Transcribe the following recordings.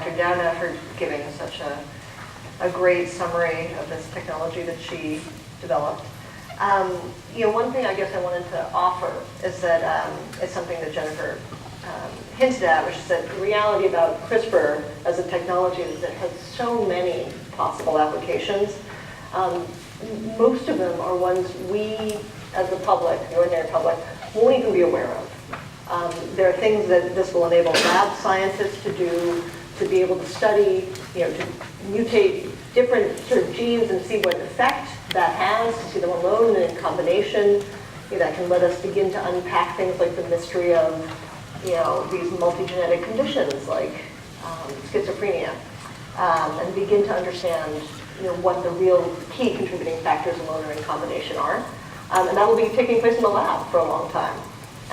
Dr. Downa for giving such a great summary of this technology that she developed. One thing I guess I wanted to offer is that it's something that Jennifer hinted at, which is that the reality about CRISPR as a technology is that it has so many possible applications. Most of them are ones we, as the public, the ordinary public, won't even be aware of. There are things that this will enable lab scientists to do, to be able to study, to mutate different sort of genes and see what effect that has, to see them alone and in combination. That can let us begin to unpack things like the mystery of, these multi-genetic conditions like schizophrenia, and begin to understand, what the real key contributing factors alone or in combination are. And that will be taking place in the lab for a long time.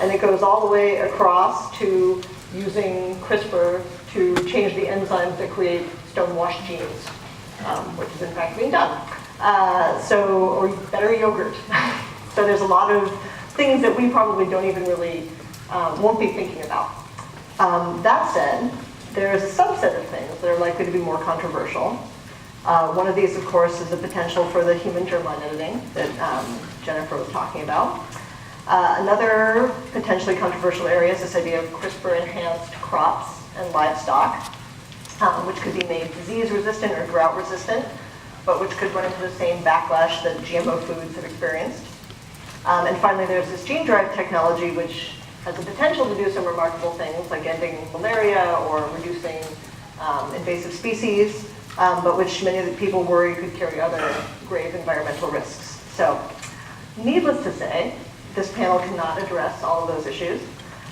And it goes all the way across to using CRISPR to change the enzymes that create stonewashed genes, which is in fact being done. Or better yogurt. So there's a lot of things that we probably don't even really, won't be thinking about. That said, there's a subset of things that are likely to be more controversial. One of these, of course, is the potential for the human germline editing that Jennifer was talking about. Another potentially controversial area is this idea of CRISPR-enhanced crops and livestock, which could be made disease-resistant or drought-resistant, but which could run into the same backlash that GMO foods have experienced. And finally, there's this gene-drive technology, which has the potential to do some remarkable things, like ending malaria or reducing invasive species, but which many of the people worry could carry other grave environmental risks. So, needless to say, this panel cannot address all of those issues.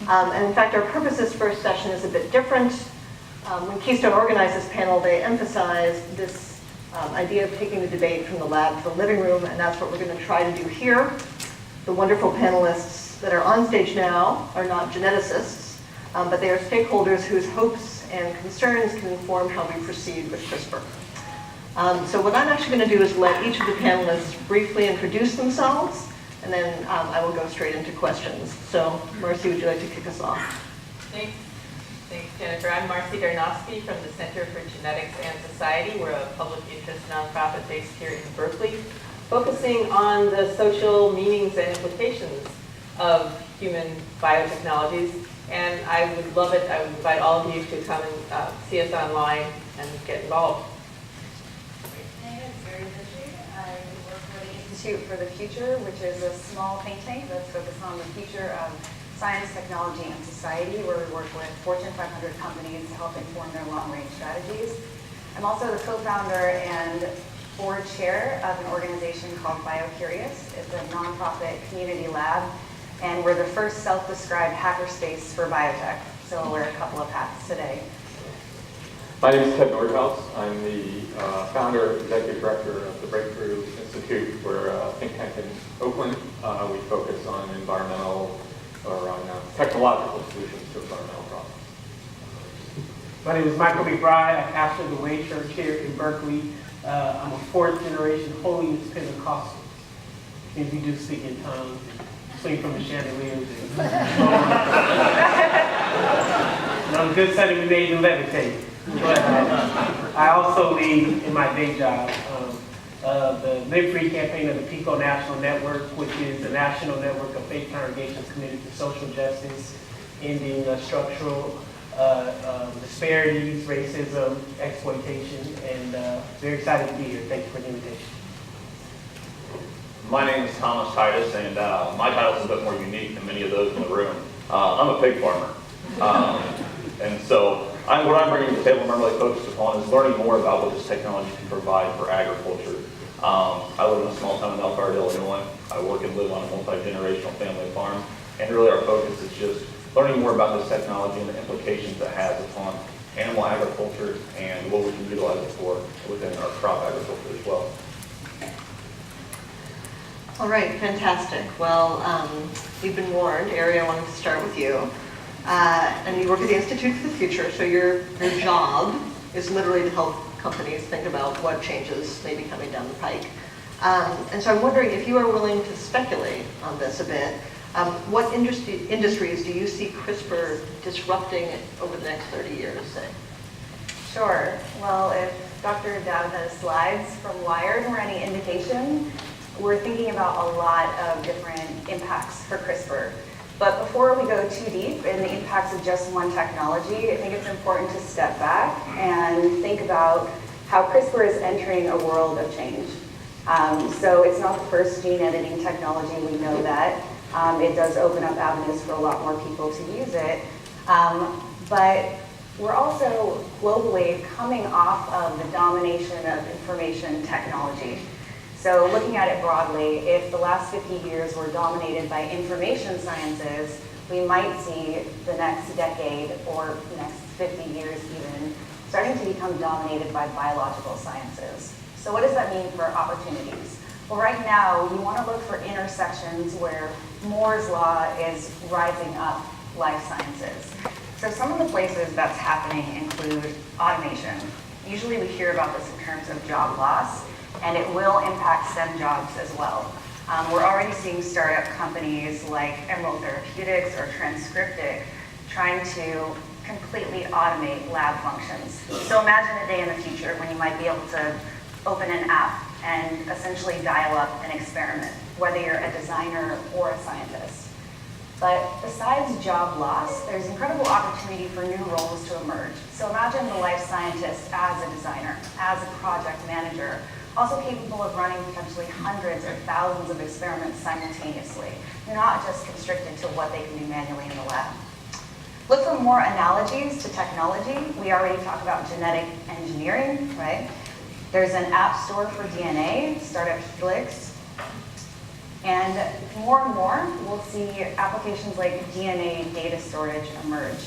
And in fact, our purpose this first session is a bit different. When Keystone organized this panel, they emphasized this idea of taking the debate from the lab to the living room, and that's what we're going to try to do here. The wonderful panelists that are on stage now are not geneticists, but they are stakeholders whose hopes and concerns can inform how we proceed with CRISPR. So what I'm actually going to do is let each of the panelists briefly introduce themselves, and then I will go straight into questions. So Marcy, would you like to kick us off? Thanks, Jennifer. I'm Marcy Darnofsky from the Center for Genetics and Society. We're a public interest nonprofit based here in Berkeley, focusing on the social meanings and implications of human biotechnologies. And I would love it, I would invite all of you to come and see us online and get involved. My name is Mary Fisher. I work for the Institute for the Future, which is a small think tank that's focused on the future of science, technology, and society, where we work with Fortune 500 companies to help inform their long-range strategies. I'm also the co-founder and board chair of an organization called BioCurious. It's a nonprofit community lab, and we're the first self-described hackerspace for biotech. So we'll wear a couple of hats today. My name is Ted Nordhaus. I'm the founder and executive director of the Breakthrough Institute. We're a think tank in Oakland. We focus on environmental or on technological solutions to environmental problems. My name is Michael McBride. I pastor the Way Church here in Berkeley. I'm a fourth generation Holiness Pentecostal. Means we do speak in tongues and swing from the chandeliers. And on a good Sunday, we may even levitate. But I also lead in my day job the Live Free campaign of the PICO National Network, which is the national network of faith congregations committed to social justice, ending structural disparities, racism, exploitation, and very excited to be here. Thank you for the invitation. My name is Thomas Titus, and my title is a bit more unique than many of those in the room. I'm a pig farmer. And so what I'm bringing to the table and I'm really focused upon is learning more about what this technology can provide for agriculture. I live in a small town in Elkhart, Illinois. I work and live on a multi-generational family farm. And really our focus is just learning more about this technology and the implications it has upon animal agriculture and what we can utilize it for within our crop agriculture as well. All right, fantastic. Well, you've been warned. Ari, I wanted to start with you. And you work at the Institute for the Future, so your job is literally to help companies think about what changes may be coming down the pike. And so I'm wondering if you are willing to speculate on this a bit. What industries do you see CRISPR disrupting over the next 30 years, say? Sure. Well, if Dr. Dowd's slides from Wired were any indication, we're thinking about a lot of different impacts for CRISPR. But before we go too deep in the impacts of just one technology, I think it's important to step back and think about how CRISPR is entering a world of change. So it's not the first gene editing technology, we know that. It does open up avenues for a lot more people to use it. But we're also globally coming off of the domination of information technology. So looking at it broadly, if the last 50 years were dominated by information sciences, we might see the next decade or next 50 years even starting to become dominated by biological sciences. So what does that mean for opportunities? Well, right now, we want to look for intersections where Moore's law is rising up life sciences. So some of the places that's happening include automation. Usually we hear about this in terms of job loss, and it will impact STEM jobs as well. We're already seeing startup companies like Emerald Therapeutics or Transcriptic trying to completely automate lab functions. So imagine a day in the future when you might be able to open an app and essentially dial up an experiment, whether you're a designer or a scientist. But besides job loss, there's incredible opportunity for new roles to emerge. So imagine the life scientist as a designer, as a project manager, also capable of running potentially hundreds or thousands of experiments simultaneously, not just constricted to what they can do manually in the lab. Look for more analogies to technology. We already talked about genetic engineering, right? There's an app store for DNA, startup Helix. And more, we'll see applications like DNA data storage emerge.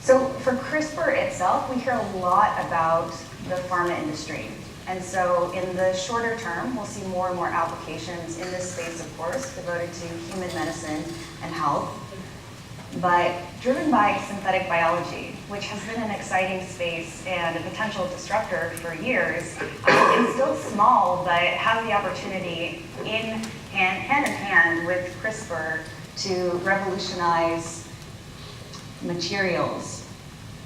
So for CRISPR itself, we hear a lot about the pharma industry. And so in the shorter term, we'll see more and more applications in this space, of course, devoted to human medicine and health, but driven by synthetic biology, which has been an exciting space and a potential disruptor for years. It's still small, but has the opportunity hand in hand with CRISPR to revolutionize materials,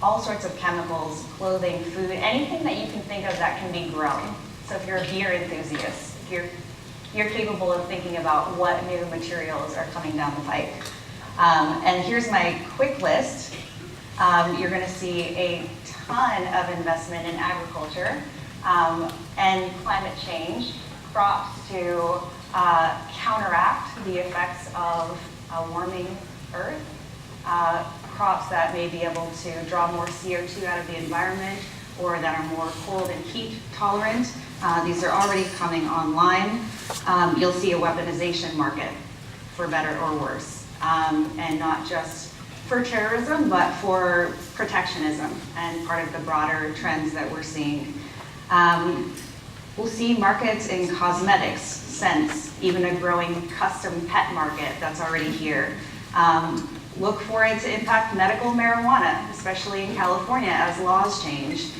all sorts of chemicals, clothing, food, anything that you can think of that can be grown. So if you're a beer enthusiast, you're capable of thinking about what new materials are coming down the pike. And here's my quick list. You're going to see a ton of investment in agriculture and climate change, crops to counteract the effects of a warming Earth, crops that may be able to draw more CO2 out of the environment or that are more cold and heat tolerant. These are already coming online. You'll see a weaponization market, for better or worse. And not just for terrorism, but for protectionism and part of the broader trends that we're seeing. We'll see markets in cosmetics, scents, even a growing custom pet market that's already here. Look for it to impact medical marijuana, especially in California as laws change.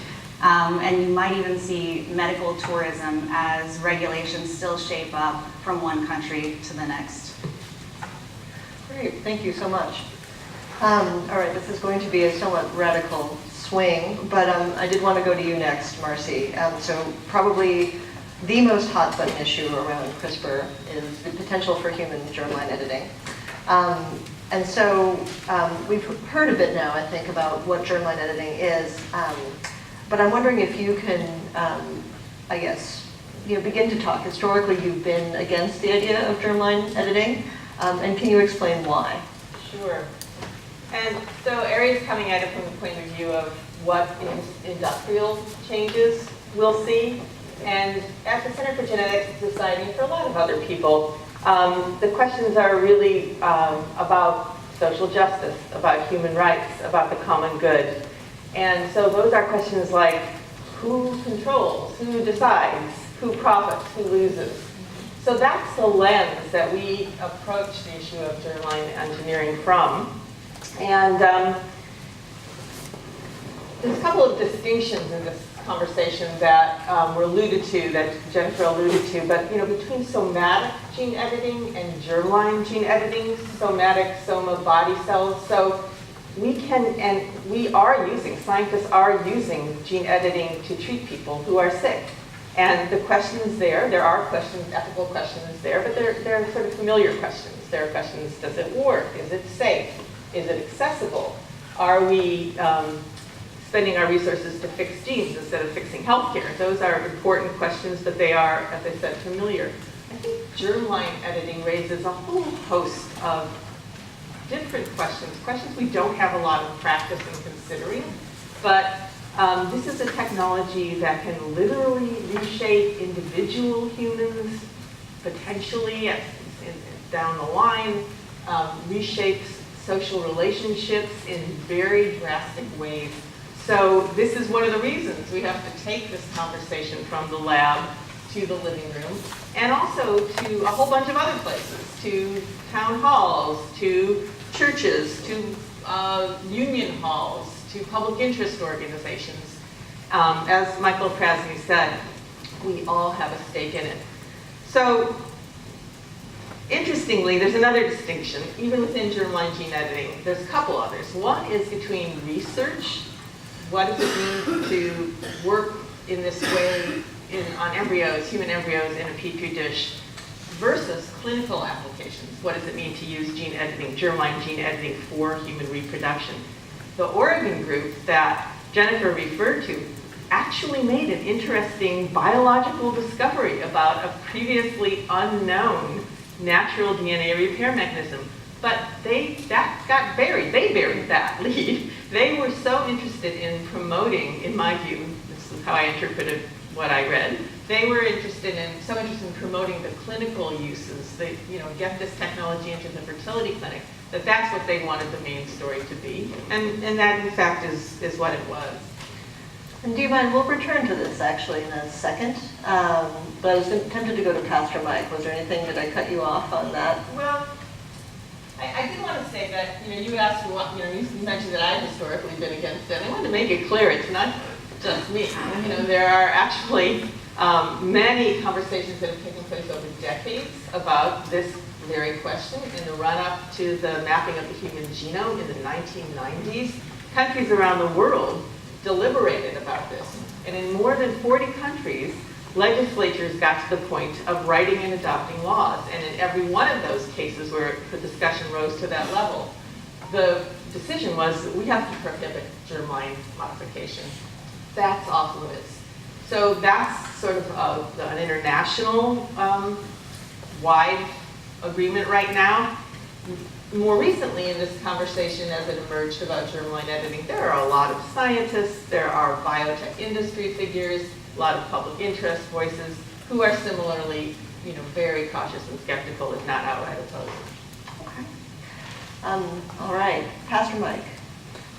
And you might even see medical tourism as regulations still shape up from one country to the next. Great, thank you so much. All right, this is going to be a somewhat radical swing, but I did want to go to you next, Marcy. So probably the most hot button issue around CRISPR is the potential for human germline editing. And so we've heard a bit now, I think, about what germline editing is, but I'm wondering if you can, I guess, begin to talk. Historically, you've been against the idea of germline editing. And can you explain why? Sure. And so Ari's coming at it from the point of view of what industrial changes we'll see. And at the Center for Genetics Society, for a lot of other people, the questions are really about social justice, about human rights, about the common good. And so those are questions like who controls, who decides, who profits, who loses. So that's the lens that we approach the issue of germline engineering from. And there's a couple of distinctions in this conversation that were alluded to, that Jennifer alluded to, but between somatic gene editing and germline gene editing, somatic, soma, body cells. So scientists are using gene editing to treat people who are sick. And the questions there are questions, ethical questions there, but they're sort of familiar questions. There are questions, does it work? Is it safe? Is it accessible? Are we spending our resources to fix genes instead of fixing healthcare? Those are important questions, but they are, as I said, familiar. I think germline editing raises a whole host of different questions we don't have a lot of practice in considering, but this is a technology that can literally reshape individual humans, potentially down the line, reshapes social relationships in very drastic ways. So this is one of the reasons we have to take this conversation from the lab to the living room, and also to a whole bunch of other places, to town halls, to churches, to union halls, to public interest organizations. As Michael Krasny said, we all have a stake in it. So, interestingly, there's another distinction, even within germline gene editing. There's a couple others. One is between research, what does it mean to work in this way on embryos, human embryos in a petri dish, versus clinical applications. What does it mean to use gene editing, germline gene editing for human reproduction? The Oregon group that Jennifer referred to actually made an interesting biological discovery about a previously unknown natural DNA repair mechanism. But that got buried. They buried that lead. They were so interested in promoting, in my view, this is how I interpreted what I read, they were so interested in promoting the clinical uses, they, get this technology into the fertility clinic, that's what they wanted the main story to be. And that, in fact, is what it was. And do you mind, we'll return to this actually in a second, but I was tempted to go to Pastor Mike. Was there anything, did I cut you off on that? Well, I did want to say that, you asked, you mentioned that I've historically been against it. I wanted to make it clear it's not just me. There are actually many conversations that have taken place over decades about this very question. In the run-up to the mapping of the human genome in the 1990s, countries around the world deliberated about this. And in more than 40 countries, legislatures got to the point of writing and adopting laws. And in every one of those cases where the discussion rose to that level, the decision was that we have to prohibit germline modification. That's off limits. So that's sort of an international wide agreement right now. More recently in this conversation, as it emerged about germline editing, there are a lot of scientists, there are biotech industry figures, a lot of public interest voices who are similarly, very cautious and skeptical, if not outright opposed. Okay. All right, Pastor Mike.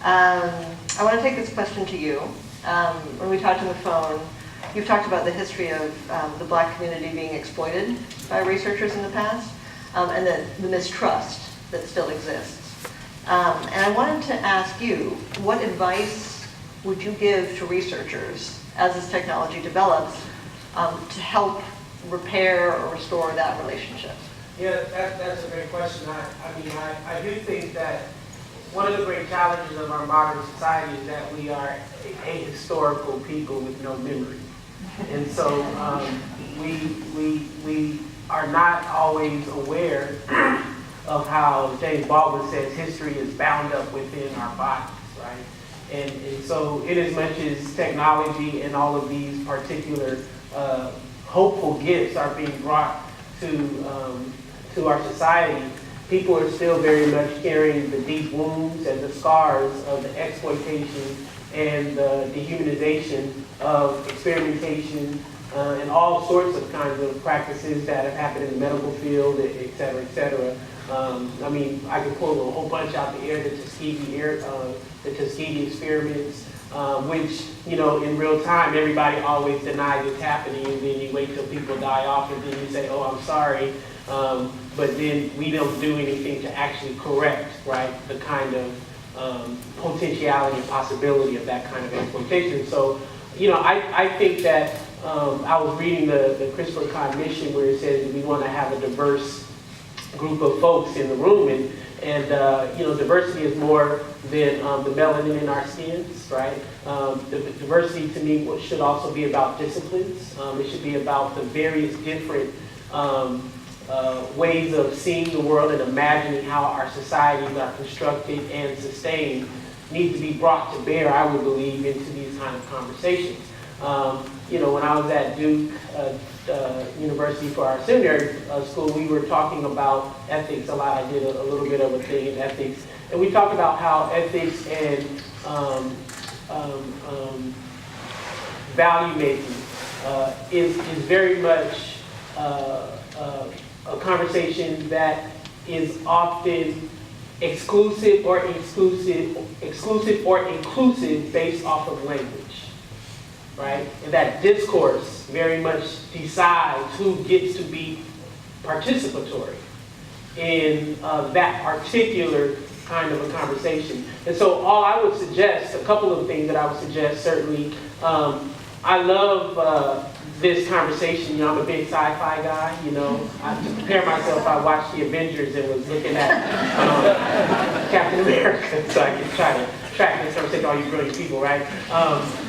I want to take this question to you. When we talked on the phone, you've talked about the history of the Black community being exploited by researchers in the past, and the mistrust that still exists. And I wanted to ask you, what advice would you give to researchers as this technology develops to help repair or restore that relationship? Yeah, that's a great question. I do think that one of the great challenges of our modern society is that we are ahistorical people with no memory. And so we are not always aware of how James Baldwin says history is bound up within our bodies, right? And so in as much as technology and all of these particular hopeful gifts are being brought to our society, people are still very much carrying the deep wounds and the scars of the exploitation and the dehumanization of experimentation and all sorts of kinds of practices that have happened in the medical field, et cetera, et cetera. I could pull a whole bunch out the air, the Tuskegee experiments, which, in real time, everybody always denies it's happening, and then you wait till people die off, and then you say, oh, I'm sorry, but then we don't do anything to actually correct, right, the kind of potentiality and possibility of that kind of exploitation. So, I think that I was reading the CRISPRcon mission where it says that we want to have a diverse group of folks in the room, and diversity is more than the melanin in our skins, right? The diversity to me should also be about disciplines. It should be about the various different ways of seeing the world and imagining how our societies are constructed and sustained need to be brought to bear, I would believe, into these kind of conversations. You know, when I was at Duke University for our seminary school, we were talking about ethics a lot. I did a little bit of a thing in ethics. And we talked about how ethics and value making is very much a conversation that is often exclusive or inclusive based off of language, right? And that discourse very much decides who gets to be participatory in that particular kind of a conversation. And so all I would suggest, a couple of things that I would suggest, certainly, I love this conversation. You know, I'm a big sci-fi guy, you know. To prepare myself, I watched the Avengers and was looking at Captain America, so I could try to track this conversation to all you brilliant people, right?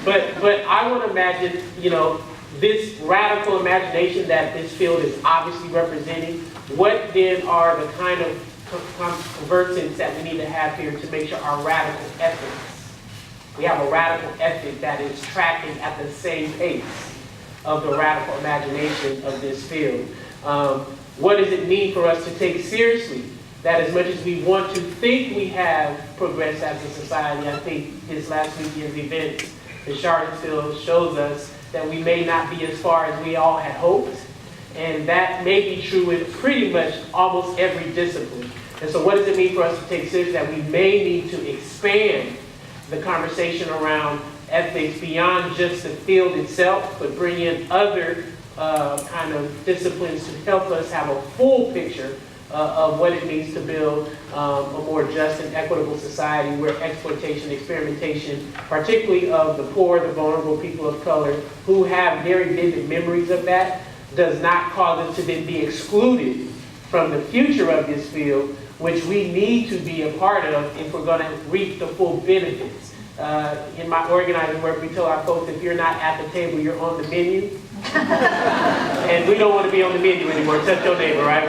But I want to imagine, you know, this radical imagination that this field is obviously representing. What then are the kind of convergence that we need to have here to make sure our radical ethics, we have a radical ethic that is tracking at the same pace of the radical imagination of this field. What does it mean for us to take seriously that as much as we want to think we have progressed as a society, I think this last weekend's event in Charlottesville shows us that we may not be as far as we all had hoped. And that may be true in pretty much almost every discipline. And so what does it mean for us to take seriously that we may need to expand the conversation around ethics beyond just the field itself, but bring in other kind of disciplines to help us have a full picture of what it means to build a more just and equitable society where exploitation, experimentation, particularly of the poor, the vulnerable, people of color, who have very vivid memories of that, does not cause them to then be excluded from the future of this field, which we need to be a part of if we're going to reap the full benefits. In my organizing work, we tell our folks, if you're not at the table, you're on the menu. And we don't want to be on the menu anymore. Touch your neighbor, right?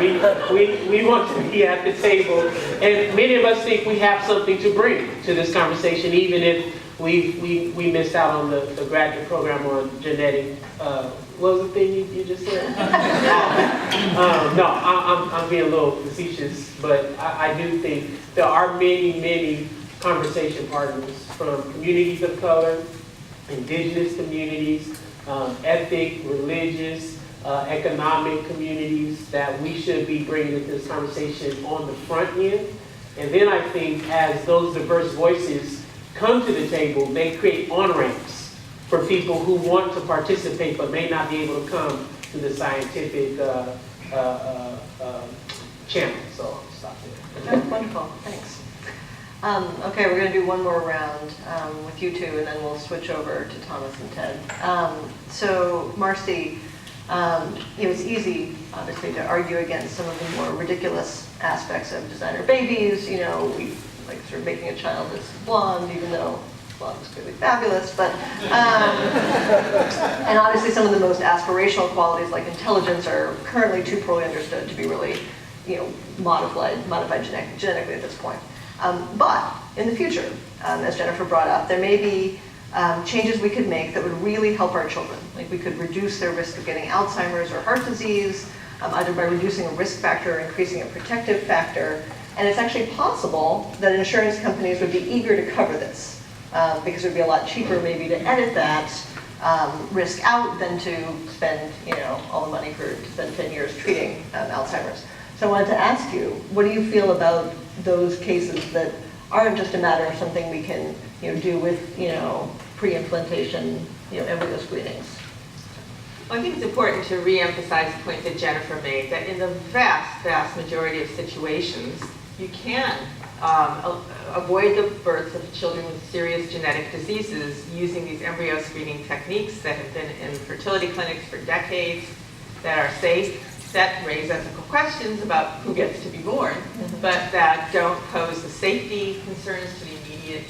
We want to be at the table. And many of us think we have something to bring to this conversation, even if we missed out on the graduate program on genetic. What was the thing you just said? No, I'm being a little facetious, but I do think there are many conversation partners from communities of color, indigenous communities, ethnic, religious, economic communities that we should be bringing into this conversation on the front end. And then I think as those diverse voices come to the table, they create on-ramps for people who want to participate but may not be able to come to the scientific channel. So I'll stop there. Okay, wonderful, thanks. Okay, we're going to do one more round with you two, and then we'll switch over to Thomas and Ted. So, Marcy, it's easy, obviously, to argue against some of the more ridiculous aspects of designer babies. You know, we like sort of making a child that's blonde, even though blonde is clearly fabulous. But and obviously, some of the most aspirational qualities, like intelligence, are currently too poorly understood to be really, modified genetically at this point. But in the future, as Jennifer brought up, there may be changes we could make that would really help our children. Like we could reduce their risk of getting Alzheimer's or heart disease, either by reducing a risk factor or increasing a protective factor. And it's actually possible that insurance companies would be eager to cover this because it would be a lot cheaper maybe to edit that risk out than to spend, all the money to spend 10 years treating Alzheimer's. So I wanted to ask you, what do you feel about those cases that aren't just a matter of something we can, do with, pre-implantation, embryo screenings? Well, I think it's important to re-emphasize the point that Jennifer made, that in the vast majority of situations, you can avoid the births of children with serious genetic diseases using these embryo screening techniques that have been in fertility clinics for decades, that are safe, that raise ethical questions about who gets to be born, but that don't pose the safety concerns to the immediate immediate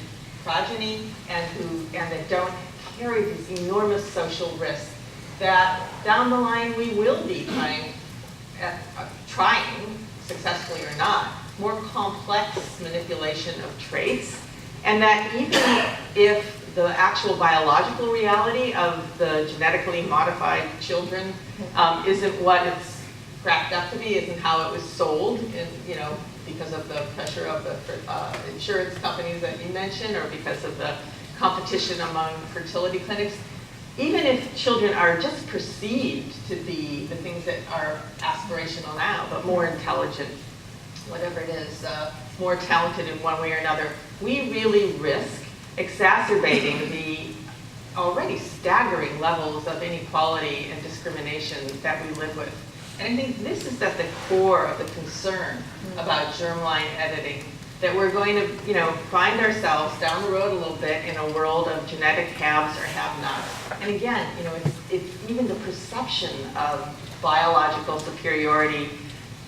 progeny and that don't carry these enormous social risks, that down the line we will be trying, successfully or not, more complex manipulation of traits, and that even if the actual biological reality of the genetically modified children isn't what it's cracked up to be, isn't how it was sold, because of the pressure of the insurance companies that you mentioned, or because of the competition among fertility clinics. Even if children are just perceived to be the things that are aspirational now, but more intelligent, whatever it is, more talented in one way or another, we really risk exacerbating the already staggering levels of inequality and discrimination that we live with. And I think this is at the core of the concern about germline editing, that we're going to, find ourselves down the road a little bit in a world of genetic haves or have-nots. And again, it's even the perception of biological superiority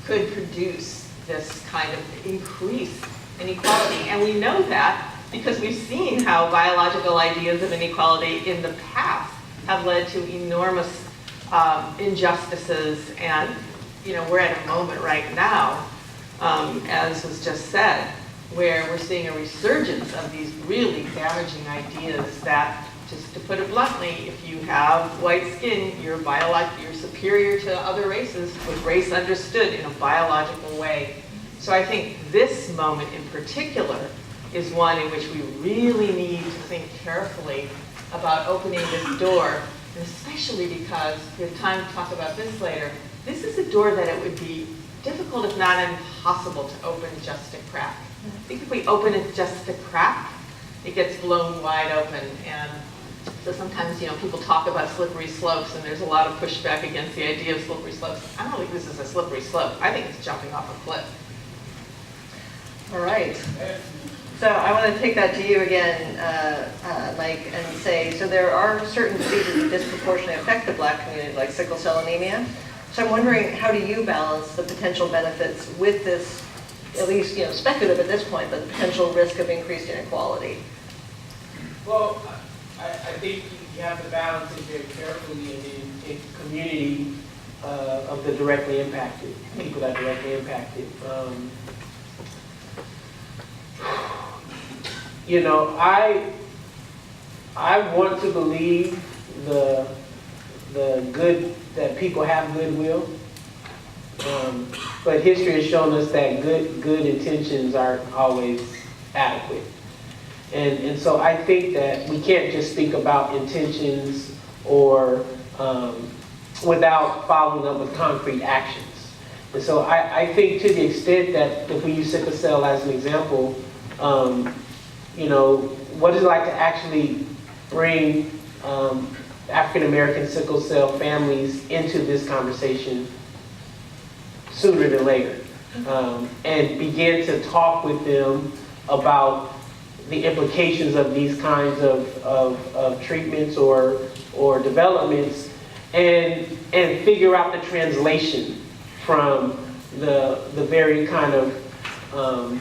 could produce this kind of increased inequality. And we know that because we've seen how biological ideas of inequality in the past have led to enormous injustices. And we're at a moment right now, as was just said, where we're seeing a resurgence of these really damaging ideas that, just to put it bluntly, if you have white skin, you're superior to other races with race understood in a biological way. So I think this moment in particular is one in which we really need to think carefully about opening this door, and especially because we have time to talk about this later. This is a door that it would be difficult, if not impossible, to open just a crack. I think if we open it just a crack, it gets blown wide open. And so sometimes, people talk about slippery slopes, and there's a lot of pushback against the idea of slippery slopes. I don't think this is a slippery slope. I think it's jumping off a cliff. All right. So I want to take that to you again, Mike, and say, so there are certain diseases that disproportionately affect the Black community, like sickle cell anemia. So I'm wondering, how do you balance the potential benefits with this, at least speculative at this point, but the potential risk of increased inequality? Well, I think you have to balance it very carefully in community of the directly impacted, people that are directly impacted. I want to believe the good, that people have goodwill, but history has shown us that good intentions aren't always adequate. And so I think that we can't just speak about intentions or without following up with concrete actions. And so I think to the extent that if we use sickle cell as an example, what is it like to actually bring African American sickle cell families into this conversation sooner than later, and begin to talk with them about the implications of these kinds of treatments or developments, and figure out the translation from the very kind of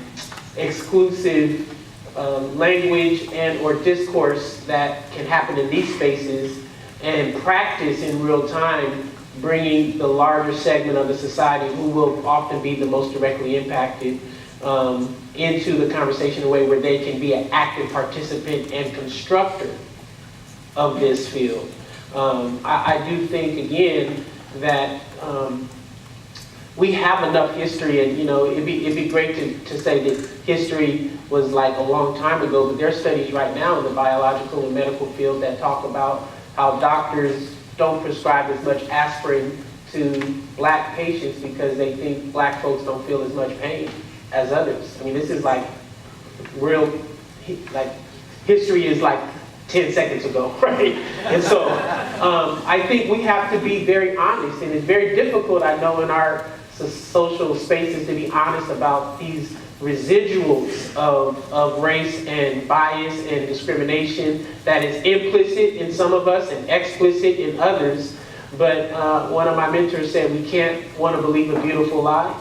exclusive language and or discourse that can happen in these spaces, and practice in real time bringing the larger segment of the society, who will often be the most directly impacted, into the conversation in a way where they can be an active participant and constructor of this field. I do think, again, that we have enough history, and it'd be great to say that history was like a long time ago, but there are studies right now in the biological and medical field that talk about how doctors don't prescribe as much aspirin to Black patients because they think Black folks don't feel as much pain as others. I mean, this is like real, like history is like 10 seconds ago, right? And so I think we have to be very honest, and it's very difficult, I know, in our social spaces to be honest about these residuals of race and bias and discrimination that is implicit in some of us and explicit in others. But one of my mentors said, we can't want to believe a beautiful lie.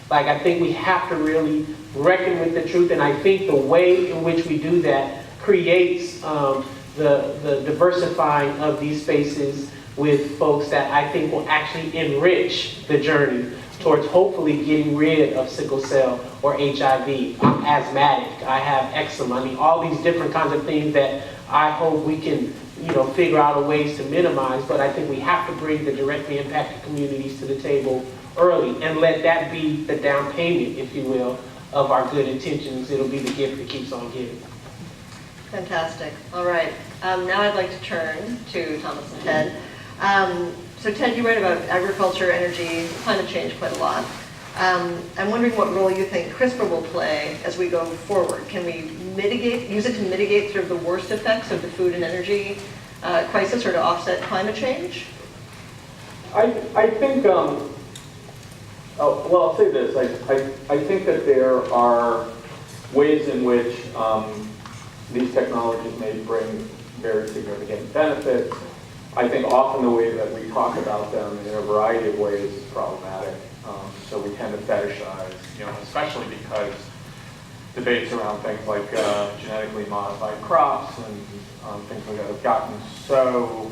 Like, I think we have to really reckon with the truth, and I think the way in which we do that creates the diversifying of these spaces with folks that I think will actually enrich the journey towards hopefully getting rid of sickle cell or HIV. I'm asthmatic, I have eczema, I mean, all these different kinds of things that I hope we can, figure out ways to minimize, but I think we have to bring the directly impacted communities to the table early and let that be the down payment, if you will, of our good intentions. It'll be the gift that keeps on giving. Fantastic. All right. Now I'd like to turn to Thomas and Ted. So Ted, you write about agriculture, energy, climate change quite a lot. I'm wondering what role you think CRISPR will play as we go forward. Can we use it to mitigate sort of the worst effects of the food and energy crisis, or to offset climate change? I think, well, I'll say this. I think that there are ways in which these technologies may bring very significant benefits. I think often the way that we talk about them in a variety of ways is problematic. So we tend to fetishize, especially because debates around things like genetically modified crops and things like that have gotten so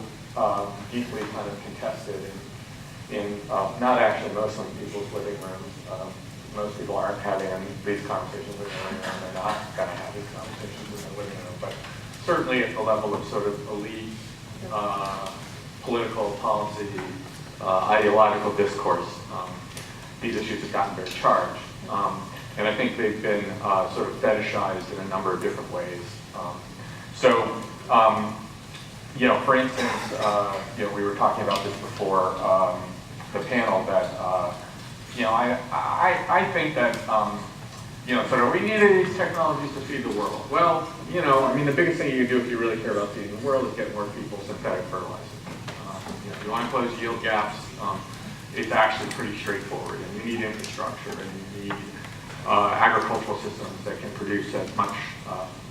deeply kind of contested in not actually Muslim people's living rooms. Most people aren't having these conversations in their living room. They're not going to have these conversations in their living room. But certainly at the level of sort of elite political policy, ideological discourse, these issues have gotten very charged. And I think they've been sort of fetishized in a number of different ways. For instance, we were talking about this before the panel that, I think that, sort of we need these technologies to feed the world. Well, the biggest thing you can do if you really care about feeding the world is get more people synthetic fertilizer. If you want to close yield gaps, it's actually pretty straightforward. And you need infrastructure, and you need agricultural systems that can produce at much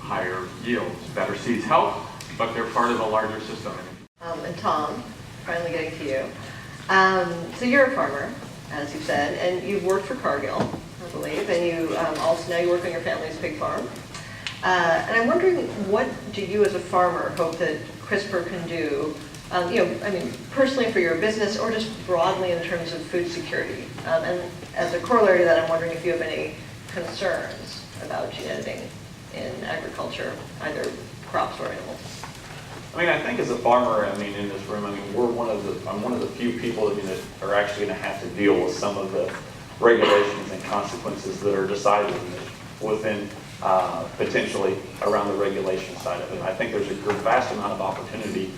higher yields. Better seeds help, but they're part of a larger system. And Tom, finally getting to you. So you're a farmer, as you said, and you've worked for Cargill, I believe, and you also now you work on your family's pig farm. And I'm wondering, what do you as a farmer hope that CRISPR can do, personally for your business, or just broadly in terms of food security? And as a corollary to that, I'm wondering if you have any concerns about gene editing in agriculture, either crops or animals. I think as a farmer, in this room, I'm one of the few people that are actually going to have to deal with some of the regulations and consequences that are decided within potentially around the regulation side of it. I think there's a vast amount of opportunity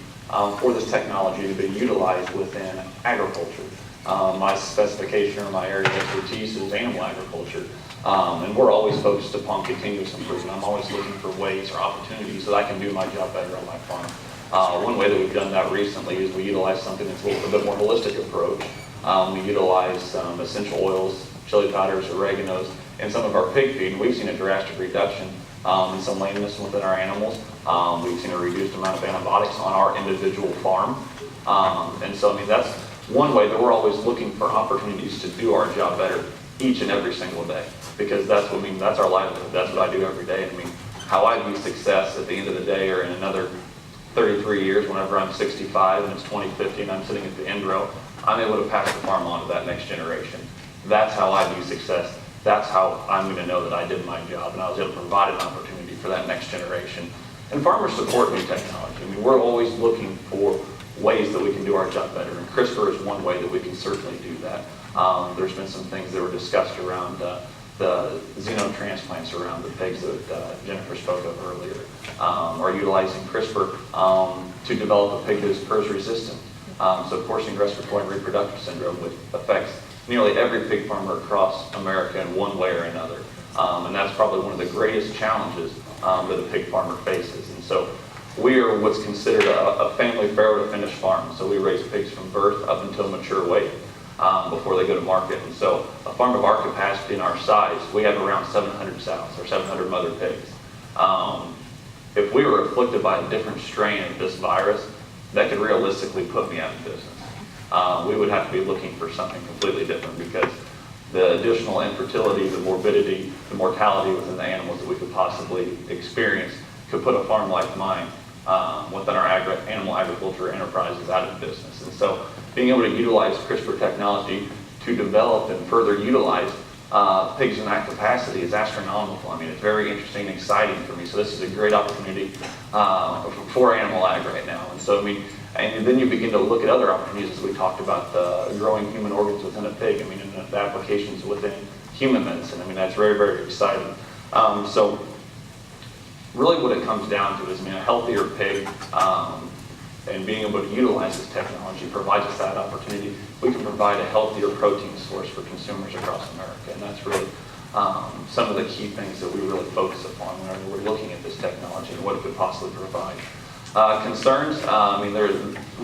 for this technology to be utilized within agriculture. My specification or my area of expertise is animal agriculture. And we're always focused upon continuous improvement. I'm always looking for ways or opportunities that I can do my job better on my farm. One way that we've done that recently is we utilize something that's a little bit more holistic approach. We utilize essential oils, chili powders, oreganos, in some of our pig feed, and we've seen a drastic reduction in some lameness within our animals. We've seen a reduced amount of antibiotics on our individual farm. And so, that's one way that we're always looking for opportunities to do our job better each and every single day, because that's our livelihood. That's what I do every day. How I view success at the end of the day, or in another 33 years, whenever I'm 65 and it's 2050 and I'm sitting at the end row, I'm able to pass the farm on to that next generation. That's how I view success. That's how I'm going to know that I did my job and I was able to provide an opportunity for that next generation. And farmers support new technology. We're always looking for ways that we can do our job better, and CRISPR is one way that we can certainly do that. There's been some things that were discussed around the xenotransplants around the pigs that Jennifer spoke of earlier, or utilizing CRISPR to develop a pig that is PRRS resistant. So porcine respiratory reproductive syndrome, which affects nearly every pig farmer across America in one way or another. And that's probably one of the greatest challenges that a pig farmer faces. And so we are what's considered a family farrow to finish farm. So we raise pigs from birth up until mature weight before they go to market. And so a farm of our capacity and our size, we have around 700 sows or 700 mother pigs. If we were afflicted by a different strain of this virus, that could realistically put me out of business. We would have to be looking for something completely different, because the additional infertility, the morbidity, the mortality within the animals that we could possibly experience could put a farm like mine within our animal agriculture enterprises out of business. And so being able to utilize CRISPR technology to develop and further utilize pigs in that capacity is astronomical. I mean, it's very interesting and exciting for me. So this is a great opportunity for animal ag right now. And so, I mean, and then you begin to look at other opportunities, as we talked about, growing human organs within a pig. I mean, and the applications within human medicine. I mean, that's very, very exciting. So really what it comes down to is, I mean, a healthier pig and being able to utilize this technology provides us that opportunity. We can provide a healthier protein source for consumers across America. And that's really some of the key things that we really focus upon whenever we're looking at this technology and what it could possibly provide. Concerns, I mean,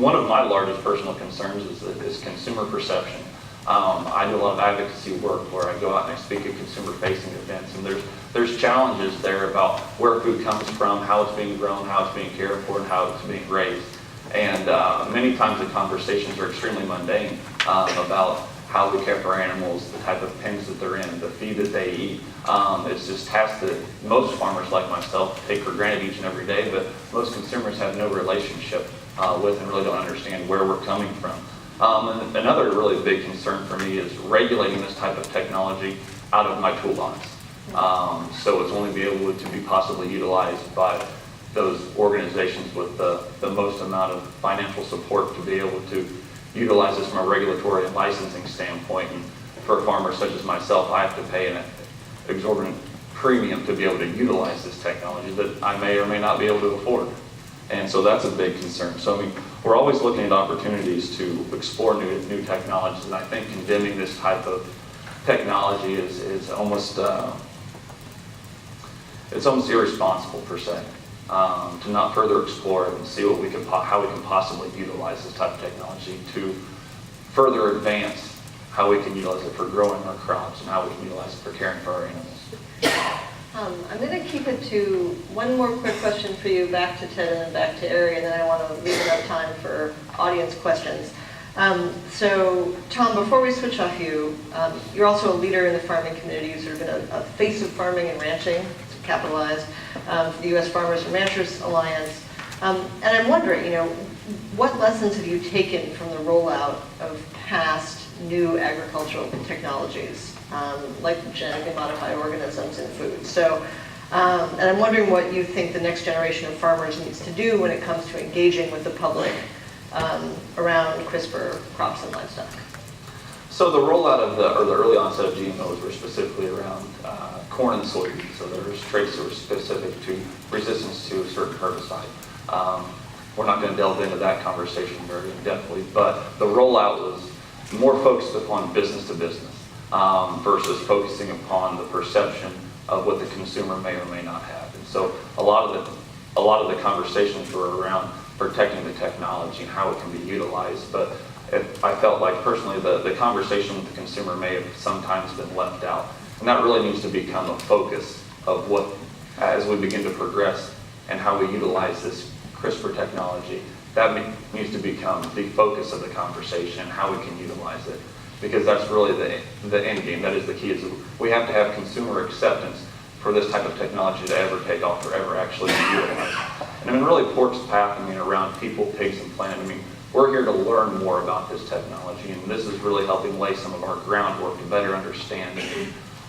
one of my largest personal concerns is consumer perception. I do a lot of advocacy work where I go out and I speak at consumer-facing events, and there's challenges there about where food comes from, how it's being grown, how it's being cared for, and how it's being raised. And many times the conversations are extremely mundane about how we care for our animals, the type of pens that they're in, the feed that they eat. It's just tasks that most farmers like myself take for granted each and every day, but most consumers have no relationship with and really don't understand where we're coming from. And another really big concern for me is regulating this type of technology out of my toolbox. So it's only be able to be possibly utilized by those organizations with the most amount of financial support to be able to utilize this from a regulatory and licensing standpoint. And for farmers such as myself, I have to pay an exorbitant premium to be able to utilize this technology that I may or may not be able to afford. And so that's a big concern. So I mean, we're always looking at opportunities to explore new technologies, and I think condemning this type of technology is almost it's almost irresponsible per se. To not further explore it and see what we can how we can possibly utilize this type of technology to further advance how we can utilize it for growing our crops and how we can utilize it for caring for our animals. I'm going to keep it to one more quick question for you, back to Ted and then back to Ari, and then I want to leave enough time for audience questions. So, Tom, before we switch off you, you're also a leader in the farming community. You've sort of been a face of farming and ranching, capitalized, for the U.S. Farmers and Ranchers Alliance. And I'm wondering, you know, what lessons have you taken from the rollout of past new agricultural technologies, like genetically modified organisms in food? So, and I'm wondering what you think the next generation of farmers needs to do when it comes to engaging with the public around CRISPR crops and livestock. So the rollout of the early onset of GMOs were specifically around corn and soybeans. So there was traits that were specific to resistance to a certain herbicide. We're not going to delve into that conversation very in-depthly, but the rollout was more focused upon business to business versus focusing upon the perception of what the consumer may or may not have. And so a lot of the conversations were around protecting the technology and how it can be utilized. But I felt like personally the conversation with the consumer may have sometimes been left out. And that really needs to become a focus of what, as we begin to progress and how we utilize this CRISPR technology, that needs to become the focus of the conversation, how we can utilize it. Because that's really the end game. That is the key, is we have to have consumer acceptance for this type of technology to ever take off or ever actually be utilized. And I mean, really Pork's path, I mean, around people, pigs, and plant, I mean, we're here to learn more about this technology, and this is really helping lay some of our groundwork to better understand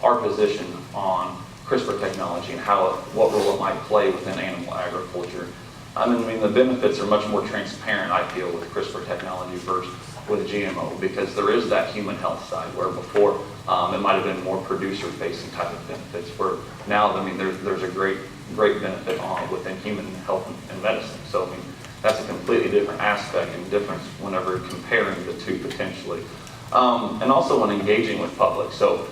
our position on CRISPR technology and what role it might play within animal agriculture. I mean, the benefits are much more transparent, I feel, with CRISPR technology versus with GMO, because there is that human health side where before it might have been more producer-facing type of benefits, where now, I mean, there's a great benefit within human health and medicine. So, I mean, that's a completely different aspect and difference whenever comparing the two potentially. And also when engaging with public. So,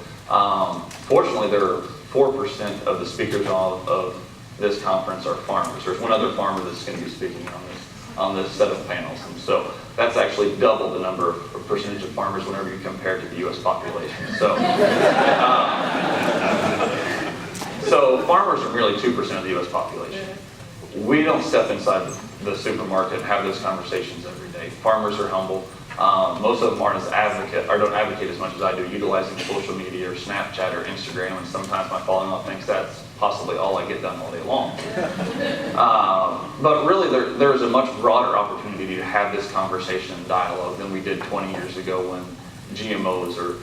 fortunately, there are 4% of the speakers of this conference are farmers. There's one other farmer that's going to be speaking on this set of panels. And so that's actually double the number of percentage of farmers whenever you compare it to the U.S. population. So, so farmers are merely 2% of the U.S. population. We don't step inside the supermarket and have those conversations every day. Farmers are humble. Most of them aren't as advocate, or don't advocate as much as I do, utilizing social media or Snapchat or Instagram, and sometimes my father-in-law thinks that's possibly all I get done all day long. But really, there is a much broader opportunity to have this conversation and dialogue than we did 20 years ago when GMOs or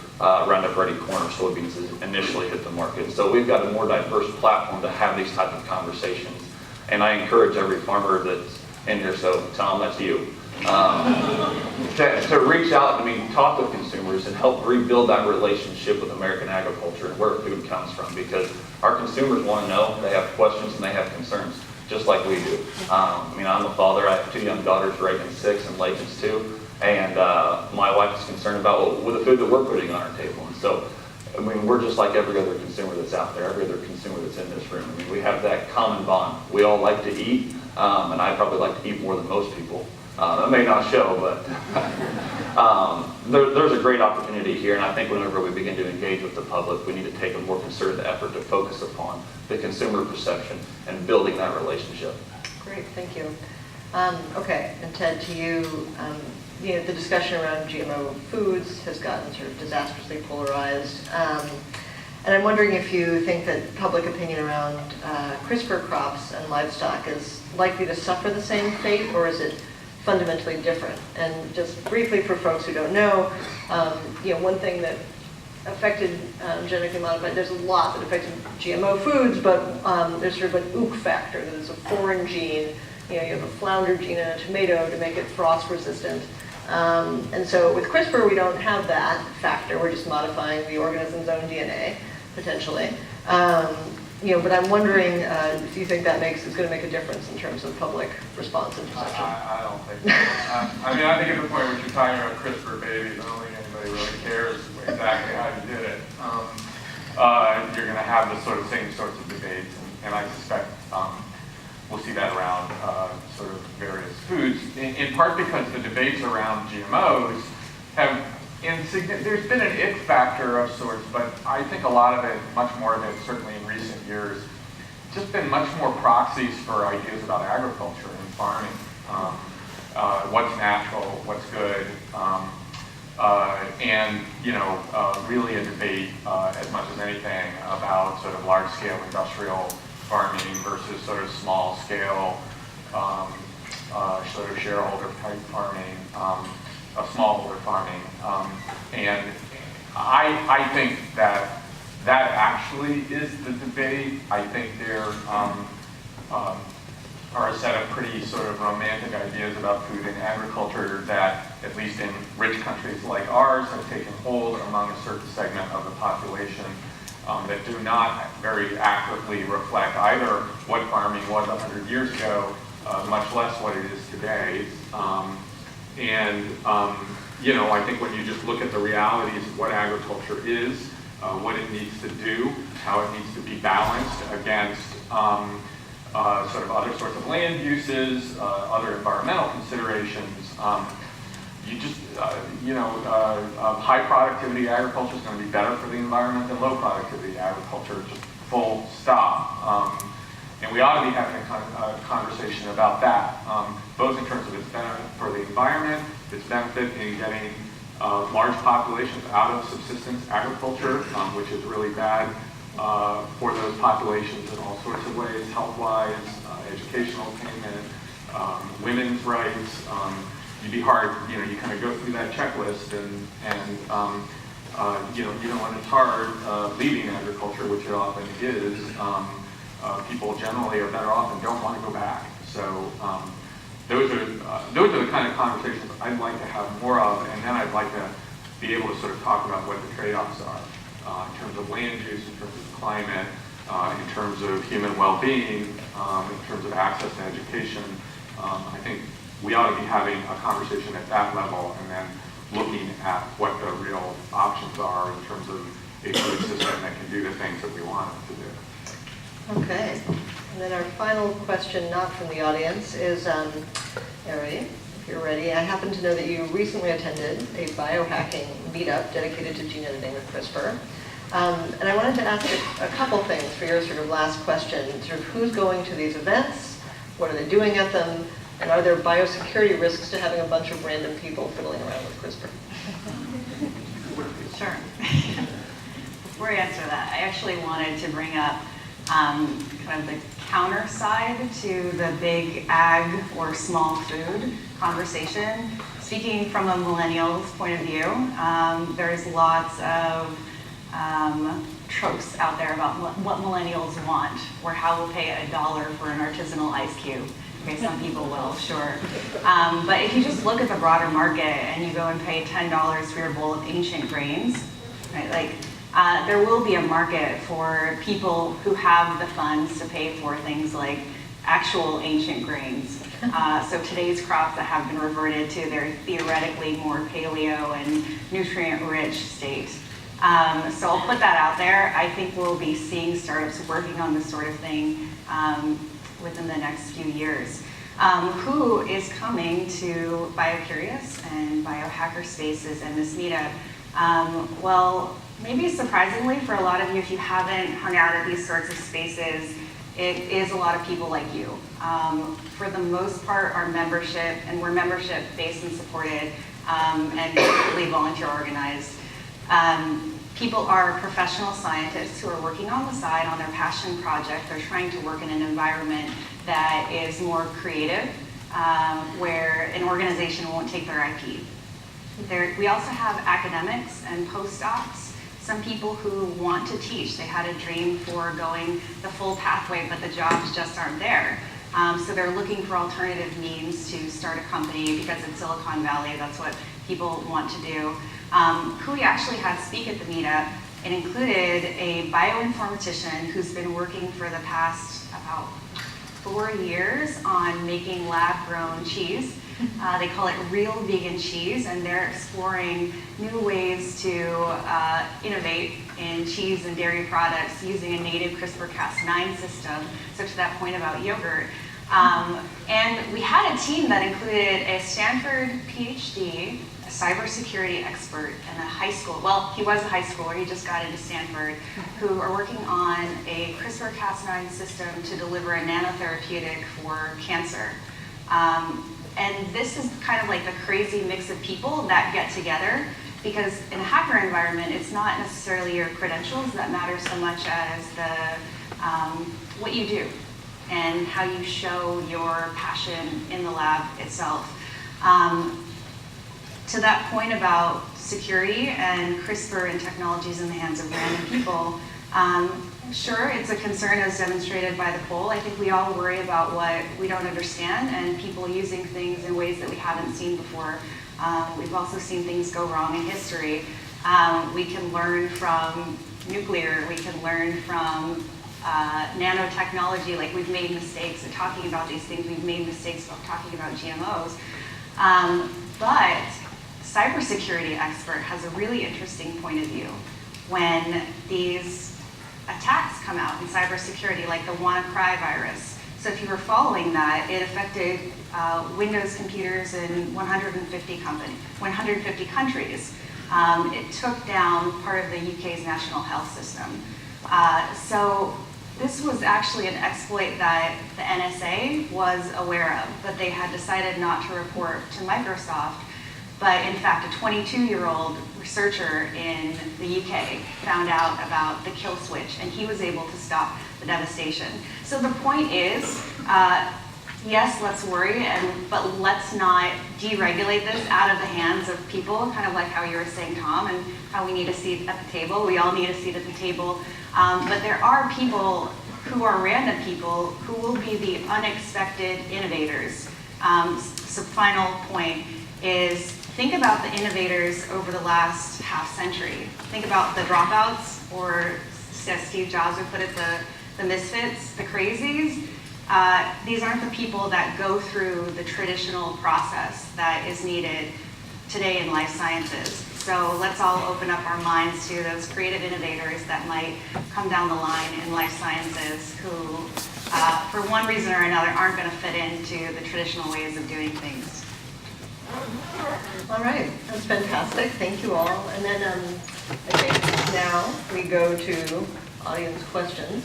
Roundup Ready corn or soybeans initially hit the market. So we've got a more diverse platform to have these type of conversations. And I encourage every farmer that's in here, so Tom, that's you, to reach out, talk with consumers and help rebuild that relationship with American agriculture and where food comes from, because our consumers want to know, they have questions and they have concerns, just like we do. I'm a father, I have 2 young daughters, Reagan's 6 and Layton's 2, and my wife is concerned about with the food that we're putting on our table. And so, we're just like every other consumer that's out there, every other consumer that's in this room. We have that common bond. We all like to eat, and I probably like to eat more than most people. That may not show, but there's a great opportunity here, and I think whenever we begin to engage with the public, we need to take a more concerted effort to focus upon the consumer perception and building that relationship. Great, thank you. Okay, and Ted, to you, the discussion around GMO foods has gotten sort of disastrously polarized. And I'm wondering if you think that public opinion around CRISPR crops and livestock is likely to suffer the same fate, or is it fundamentally different? And just briefly for folks who don't know, one thing that affected genetically modified, there's a lot that affected GMO foods, but there's sort of an ook factor, that is a foreign gene. You have a flounder gene in a tomato to make it frost resistant. And so with CRISPR, we don't have that factor. We're just modifying the organism's own DNA, potentially. But I'm wondering if you think that is going to make a difference in terms of public response and perception. I don't think so. I think at the point when you're talking about CRISPR babies, I don't think anybody really cares exactly how you did it. You're going to have the same sorts of debates, and I suspect we'll see that around sort of various foods, in part because the debates around GMOs have, there's been an it factor of sorts, but I think a lot of it, much more of it, certainly in recent years, just been much more proxies for ideas about agriculture and farming. What's natural, what's good, and really a debate as much as anything about sort of large-scale industrial farming versus sort of small-scale, sort of shareholder-type farming, smallholder farming, and I think that actually is the debate. I think there are a set of pretty sort of romantic ideas about food and agriculture that, at least in rich countries like ours, have taken hold among a certain segment of the population that do not very accurately reflect either what farming was 100 years ago, much less what it is today. I think when you just look at the realities of what agriculture is, what it needs to do, how it needs to be balanced against sort of other sorts of land uses, other environmental considerations, high productivity agriculture is going to be better for the environment than low productivity agriculture, just full stop. And we ought to be having a conversation about that, both in terms of its benefit for the environment, its benefit in getting large populations out of subsistence agriculture, which is really bad for those populations in all sorts of ways, health-wise, educational attainment, women's rights. You'd be hard, you kind of go through that checklist and even when it's hard leaving agriculture, which it often is, people generally are better off and don't want to go back. So those are the kind of conversations I'd like to have more of, and then I'd like to be able to sort of talk about what the trade-offs are in terms of land use, in terms of climate, in terms of human well-being, in terms of access to education. I think we ought to be having a conversation at that level and then looking at what the real options are in terms of a food system that can do the things that we want it to do. Okay, and then our final question, not from the audience, is, Ari, if you're ready, I happen to know that you recently attended a biohacking meetup dedicated to gene editing with CRISPR. And I wanted to ask a couple things for your sort of last question, sort of who's going to these events, what are they doing at them, And are there biosecurity risks to having a bunch of random people fiddling around with CRISPR? Sure. Before I answer that, I actually wanted to bring up kind of the counter side to the big ag or small food conversation. Speaking from a millennial's point of view, there's lots of tropes out there about what millennials want, or how we'll pay $1 for an artisanal ice cube. Okay, some people will, sure. But if you just look at the broader market and you go and pay $10 for your bowl of ancient grains, right, like there will be a market for people who have the funds to pay for things like actual ancient grains. So today's crops that have been reverted to their theoretically more paleo and nutrient-rich state. So I'll put that out there. I think we'll be seeing startups working on this sort of thing within the next few years. Who is coming to BioCurious and Biohacker Spaces and this meetup? Well, maybe surprisingly for a lot of you, if you haven't hung out at these sorts of spaces, it is a lot of people like you. For the most part, our membership, and we're membership-based and supported, and completely volunteer organized. People are professional scientists who are working on the side on their passion project. They're trying to work in an environment that is more creative, where an organization won't take their IP. We also have academics and postdocs, some people who want to teach. They had a dream for going the full pathway, but the jobs just aren't there. So they're looking for alternative means to start a company, because in Silicon Valley, that's what people want to do. Who we actually had speak at the meetup, it included a bioinformatician who's been working for the past about 4 years on making lab-grown cheese. They call it real vegan cheese, and they're exploring new ways to innovate in cheese and dairy products using a native CRISPR-Cas9 system. So to that point about yogurt. And we had a team that included a Stanford PhD, a cybersecurity expert, and a high school, well, he was a high schooler, he just got into Stanford, who are working on a CRISPR-Cas9 system to deliver a nanotherapeutic for cancer. And this is kind of like the crazy mix of people that get together, because in a hacker environment, it's not necessarily your credentials that matter so much as what you do and how you show your passion in the lab itself. To that point about security and CRISPR and technologies in the hands of random people, sure, it's a concern as demonstrated by the poll. I think we all worry about what we don't understand and people using things in ways that we haven't seen before. We've also seen things go wrong in history. We can learn from nuclear, we can learn from nanotechnology, like we've made mistakes in talking about these things, we've made mistakes about talking about GMOs. But cybersecurity expert has a really interesting point of view. When these attacks come out in cybersecurity, like the WannaCry virus. So if you were following that, it affected Windows computers in 150 countries. It took down part of the UK's national health system. So this was actually an exploit that the NSA was aware of, but they had decided not to report to Microsoft. But in fact, a 22-year-old researcher in the UK found out about the kill switch, and he was able to stop the devastation. So the point is, yes, let's worry, but let's not deregulate this out of the hands of people, kind of like how you were saying, Tom, and how we need a seat at the table. We all need a seat at the table. But there are people who are random people who will be the unexpected innovators. So final point is, think about the innovators over the last half century. Think about the dropouts, or as Steve Jobs would put it, the misfits, the crazies. These aren't the people that go through the traditional process that is needed today in life sciences. So let's all open up our minds to those creative innovators that might come down the line in life sciences who, for one reason or another, aren't going to fit into the traditional ways of doing things. All right, that's fantastic. Thank you all. And then I think now we go to audience questions.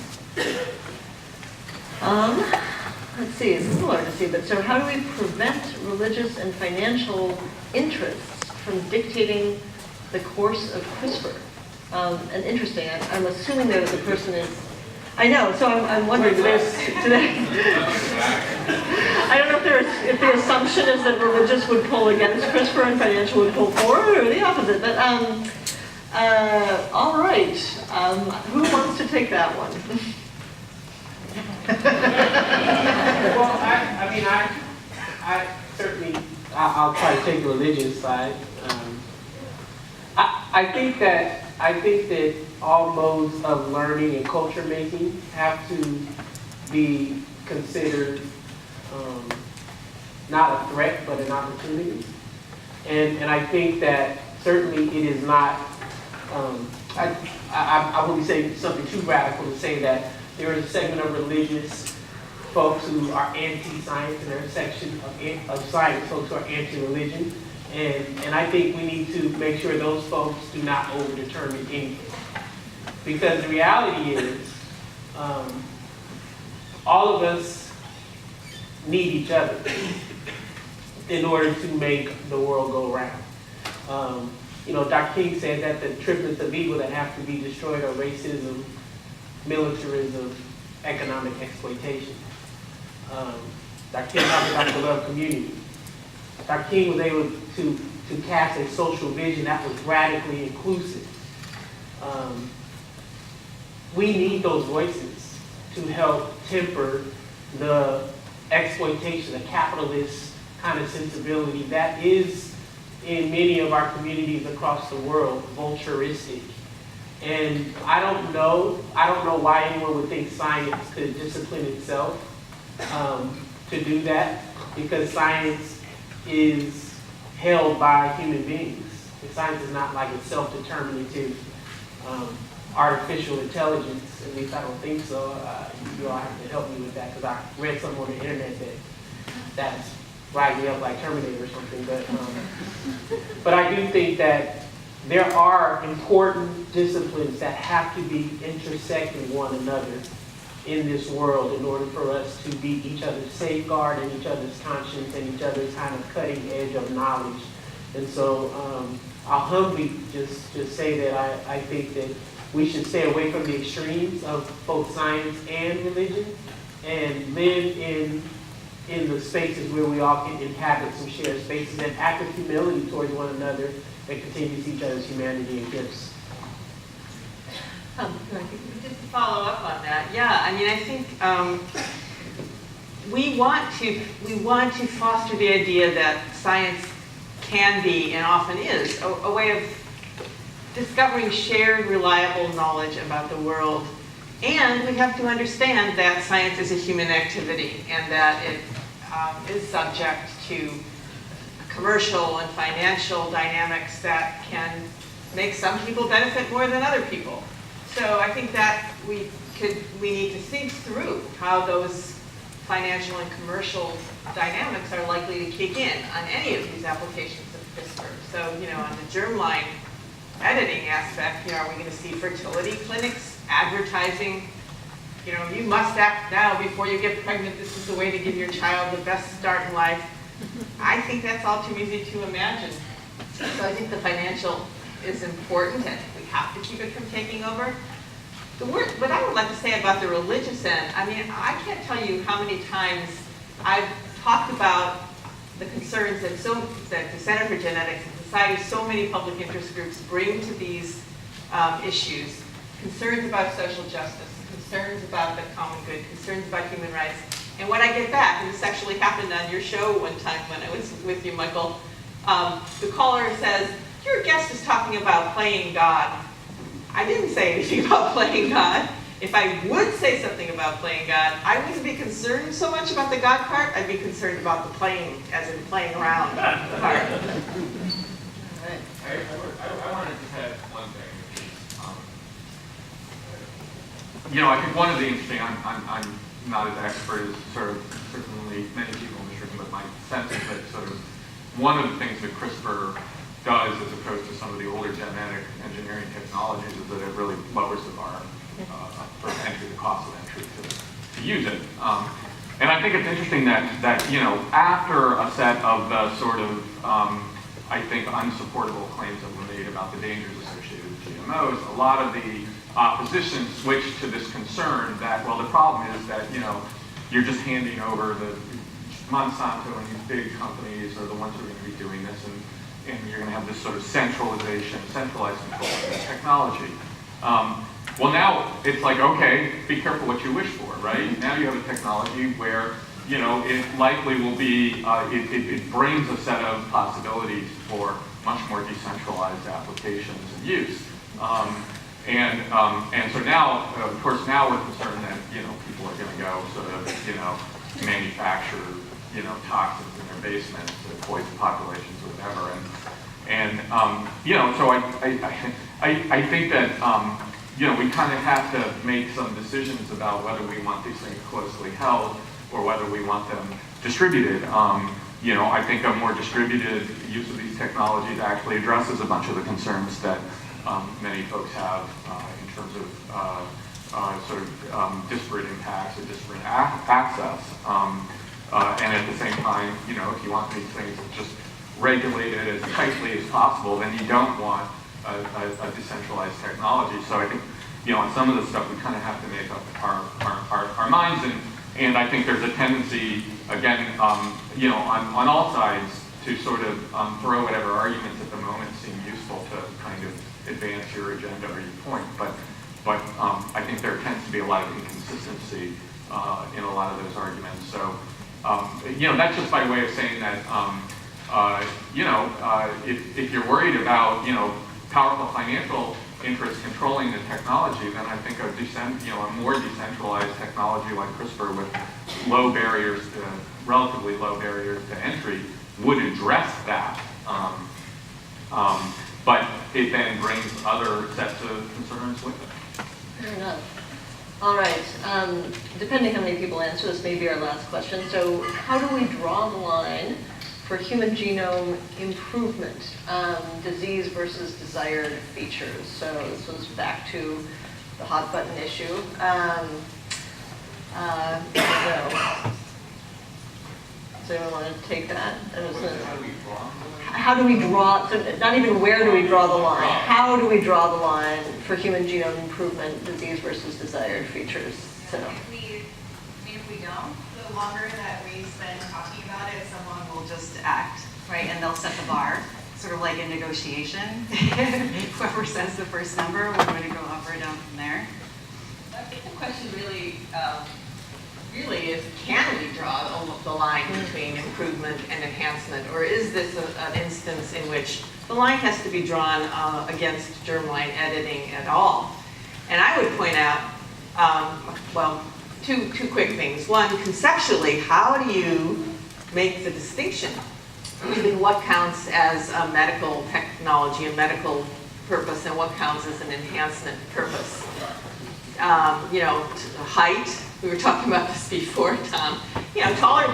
let's see, it's a little hard to see, but so how do we prevent religious and financial interests from dictating the course of CRISPR? And interesting, I'm assuming that the person is, I know, so I'm wondering today. I don't know if the assumption is that religious would pull against CRISPR and financial would pull forward, or the opposite, but all right, who wants to take that one? Well, I certainly, I'll try to take the religious side. I think that all modes of learning and culture making have to be considered not a threat, but an opportunity. And I think that certainly it is not, I wouldn't say something too radical to say that there is a segment of religious folks who are anti-science, and there's a section of science folks who are anti-religion. And I think we need to make sure those folks do not over-determine anything. Because the reality is, all of us need each other in order to make the world go round. Dr. King said that the triplets of evil that have to be destroyed are racism, militarism, economic exploitation. Dr. King talked about the love community. Dr. King was able to cast a social vision that was radically inclusive. We need those voices to help temper the exploitation, the capitalist kind of sensibility that is in many of our communities across the world, vulturistic. And I don't know why anyone would think science could discipline itself to do that, because science is held by human beings. And science is not like a self-determinative artificial intelligence. At least I don't think so. You all have to help me with that, because I read something on the internet that's riding me up like Terminator or something. But I do think that there are important disciplines that have to be intersecting one another in this world in order for us to be each other's safeguard and each other's conscience and each other's kind of cutting edge of knowledge. And so I'll humbly just say that I think that we should stay away from the extremes of both science and religion and live in the spaces where we all can inhabit some shared spaces and act with humility towards one another and continue to see each other's humanity and gifts. Just to follow up on that, yeah, I mean, I think we want to foster the idea that science can be and often is a way of discovering shared, reliable knowledge about the world. And we have to understand that science is a human activity and that it is subject to commercial and financial dynamics that can make some people benefit more than other people. So I think that we need to think through how those financial and commercial dynamics are likely to kick in on any of these applications of CRISPR. So, on the germline editing aspect, are we going to see fertility clinics advertising, you must act now before you get pregnant. This is the way to give your child the best start in life. I think that's all too easy to imagine. So I think the financial is important, and we have to keep it from taking over. What I would like to say about the religious end, I mean, I can't tell you how many times I've talked about the concerns that the Center for Genetics and Society, so many public interest groups bring to these issues. Concerns about social justice, concerns about the common good, concerns about human rights. And what I get back, and this actually happened on your show one time when I was with you, Michael, the caller says, your guest is talking about playing God. I didn't say anything about playing God. If I would say something about playing God, I wouldn't be concerned so much about the God part. I'd be concerned about the playing, as in playing around part. I wanted to add one thing. I think one of the interesting, I'm not as expert as certainly many people in this room, but my sense is that one of the things that CRISPR does as opposed to some of the older genetic engineering technologies is that it really lowers the bar for entry, the cost of entry to use it. And I think it's interesting that you know, after a set of the sort of, I think, unsupportable claims that were made about the dangers associated with GMOs, a lot of the opposition switched to this concern that, well, the problem is that, you know, you're just handing over the Monsanto and these big companies are the ones who are going to be doing this, and you're going to have this sort of centralized control of the technology. Well, now it's like, okay, be careful what you wish for, right? Now you have a technology where, you know, it likely will be, it brings a set of possibilities for much more decentralized applications and use. And so now, of course, now we're concerned that, you know, people are going to go sort of, you know, manufacture, you know, toxins in their basements to poison populations or whatever. And you know, so I think that, you know, we kind of have to make some decisions about whether we want these things closely held or whether we want them distributed. You know, I think a more distributed use of these technologies actually addresses a bunch of the concerns that many folks have in terms of sort of disparate impacts or disparate access. And at the same time, you know, if you want these things just regulated as tightly as possible, then you don't want a decentralized technology. So I think, you know, on some of the stuff we kind of have to make up our minds, and I think there's a tendency, again, you know, on all sides to sort of throw whatever arguments at the moment seem useful to kind of advance your agenda or your point. But I think there tends to be a lot of inconsistency in a lot of those arguments. So, you know, that's just by way of saying that, you know, if you're worried about, you know, powerful financial interests controlling the technology, then I think a more decentralized technology like CRISPR with low barriers relatively low barriers to entry would address that. But it then brings other sets of concerns with it. Fair enough. All right. Depending how many people answer this, may be our last question. So how do we draw the line for human genome improvement, disease versus desired features? So this was back to the hot button issue. Does anyone want to take that? How do we draw, so not even where do we draw the line, how do we draw the line for human genome improvement, disease versus desired features? So. If we don't, the longer that we spend talking about it, someone will just act, right? And they'll set the bar, sort of like a negotiation. Whoever says the first number, we're going to go up or down from there. I think the question really is, can we draw the line between improvement and enhancement, or is this an instance in which the line has to be drawn against germline editing at all? And I would point out, well, two quick things. One, conceptually, how do you make the distinction between what counts as a medical technology, a medical purpose, and what counts as an enhancement purpose? You know, height. We were talking about this before, Tom. You know, taller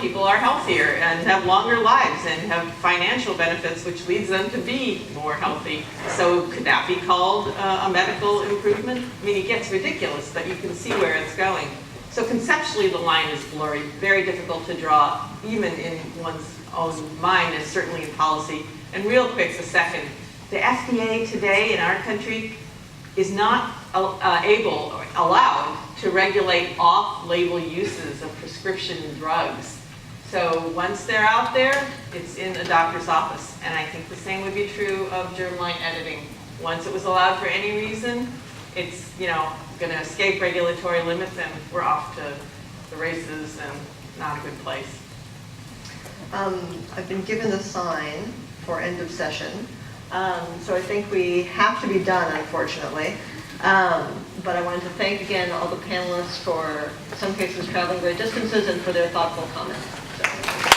people are healthier and have longer lives and have financial benefits, which leads them to be more healthy. So could that be called a medical improvement? I mean, it gets ridiculous, but you can see where it's going. So conceptually, the line is blurry, very difficult to draw, even in one's own mind, and certainly in policy. And real quick, a second. The FDA today in our country is not able or allowed to regulate off-label uses of prescription drugs. So once they're out there, it's in a doctor's office. And I think the same would be true of germline editing. Once it was allowed for any reason, it's, you know, going to escape regulatory limits, and we're off to the races and not a good place. I've been given the sign for end of session. So I think we have to be done, unfortunately. But I wanted to thank again all the panelists for, in some cases, traveling great distances and for their thoughtful comments. So.